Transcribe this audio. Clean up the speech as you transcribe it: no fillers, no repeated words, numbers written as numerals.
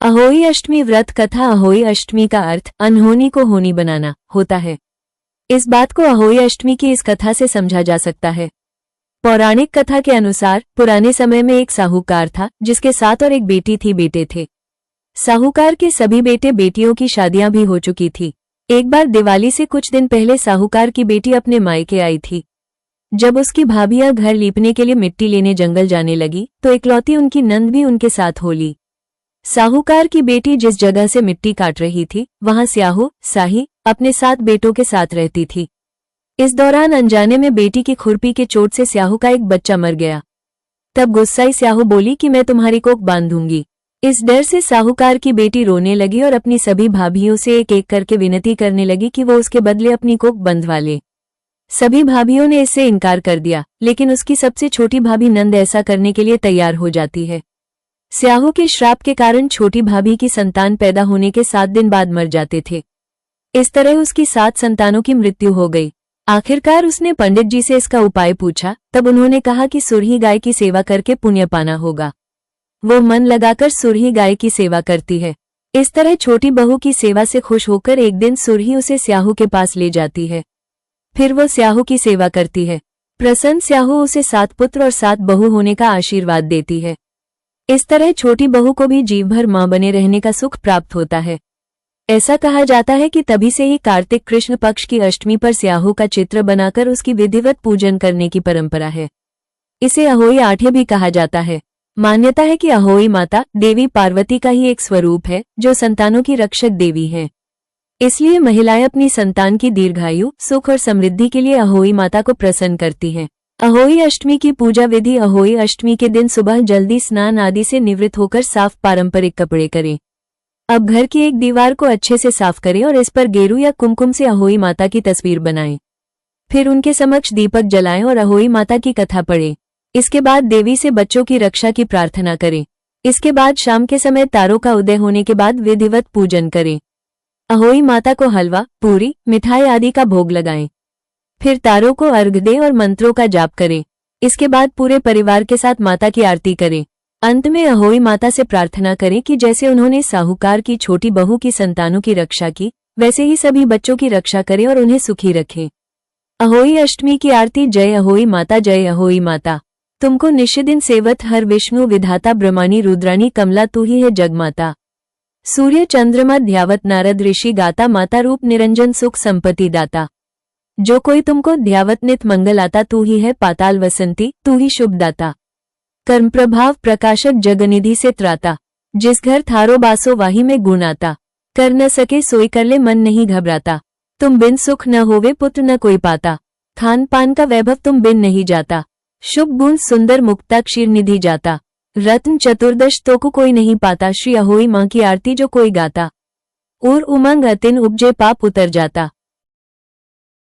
अहोई अष्टमी व्रत कथा। अहोई अष्टमी का अर्थ अनहोनी को होनी बनाना होता है। इस बात को अहोई अष्टमी की इस कथा से समझा जा सकता है। पौराणिक कथा के अनुसार पुराने समय में एक साहूकार था जिसके 7 और एक बेटी थी बेटे थे। साहूकार के सभी बेटे बेटियों की शादियां भी हो चुकी थी। एक बार दिवाली से कुछ दिन पहले साहूकार की बेटी अपने मायके आई थी। जब उसकी भाभियां घर लीपने के लिए मिट्टी लेने जंगल जाने लगी तो इकलौती उनकी नंद भी उनके साथ हो ली। साहूकार की बेटी जिस जगह से मिट्टी काट रही थी वहां स्याहू साही अपने 7 बेटों के साथ रहती थी। इस दौरान अनजाने में बेटी की खुरपी के चोट से स्याहू का एक बच्चा मर गया। तब गुस्साई स्याहू बोली कि मैं तुम्हारी कोख बांध दूंगी। इस डर से साहूकार की बेटी रोने लगी और अपनी सभी भाभियों से एक एक करके विनती करने लगी कि वो उसके बदले अपनी कोख बंधवा ले। सभी भाभियों ने इससे इनकार कर दिया, लेकिन उसकी सबसे छोटी भाभी नंद ऐसा करने के लिए तैयार हो जाती है। स्याहू के श्राप के कारण छोटी भाभी की संतान पैदा होने के 7 दिन बाद मर जाते थे। इस तरह उसकी 7 संतानों की मृत्यु हो गई। आखिरकार उसने पंडित जी से इसका उपाय पूछा। तब उन्होंने कहा कि सुरही गाय की सेवा करके पुण्य पाना होगा। वो मन लगाकर सुरही गाय की सेवा करती है। इस तरह छोटी बहू की सेवा से खुश होकर एक दिन सुरही उसे स्याहू के पास ले जाती है। फिर वो स्याहू की सेवा करती है। प्रसन्न स्याहू उसे 7 पुत्र और 7 बहू होने का आशीर्वाद देती है। इस तरह छोटी बहू को भी जीव भर मां बने रहने का सुख प्राप्त होता है। ऐसा कहा जाता है कि तभी से ही कार्तिक कृष्ण पक्ष की अष्टमी पर स्याहू का चित्र बनाकर उसकी विधिवत पूजन करने की परंपरा है। इसे अहोई आठे भी कहा जाता है। मान्यता है कि अहोई माता देवी पार्वती का ही एक स्वरूप है जो संतानों की रक्षक देवी है। इसलिए महिलाएं अपनी संतान की दीर्घायु, सुख और समृद्धि के लिए अहोई माता को प्रसन्न करती हैं। अहोई अष्टमी की पूजा विधि। अहोई अष्टमी के दिन सुबह जल्दी स्नान आदि से निवृत्त होकर साफ पारंपरिक कपड़े करें। अब घर की एक दीवार को अच्छे से साफ करें और इस पर गेरू या कुमकुम से अहोई माता की तस्वीर बनाएं। फिर उनके समक्ष दीपक जलाएं और अहोई माता की कथा पढ़ें। इसके बाद देवी से बच्चों की रक्षा की प्रार्थना करें। इसके बाद शाम के समय तारों का उदय होने के बाद विधिवत पूजन करें। अहोई माता को हलवा, पूरी, मिठाई आदि का भोग लगाएं। फिर तारों को अर्घ दें और मंत्रों का जाप करें। इसके बाद पूरे परिवार के साथ माता की आरती करें। अंत में अहोई माता से प्रार्थना करें कि जैसे उन्होंने साहूकार की छोटी बहू की संतानों की रक्षा की, वैसे ही सभी बच्चों की रक्षा करें और उन्हें सुखी रखें। अहोई अष्टमी की आरती। जय अहोई माता, जय अहोई माता। तुमको निशिदिन सेवत हर विष्णु विधाता ब्रह्माणी रुद्राणी कमला तू ही है जगमाता। सूर्य चंद्रमा ध्यावत नारद ऋषि गाता माता रूप निरंजन सुख संपत्ति दाता। जो कोई तुमको ध्यावत नित मंगल आता तू ही है पाताल वसंती, तू ही शुभ दाता। कर्म प्रभाव प्रकाशक जगनिधि से त्राता। जिस घर थारो बासो वाही में गुण आता। कर न सके सोई कर ले मन नहीं घबराता। तुम बिन सुख न होवे पुत्र न कोई पाता। खान पान का वैभव तुम बिन नहीं जाता। शुभ गुण सुंदर मुक्ता क्षीर निधि जाता। रत्न चतुर्दश तो को कोई नहीं पाता। श्री अहोई मां की आरती जो कोई गाता। और उमंग अतिन उपजे पाप उतर जाता।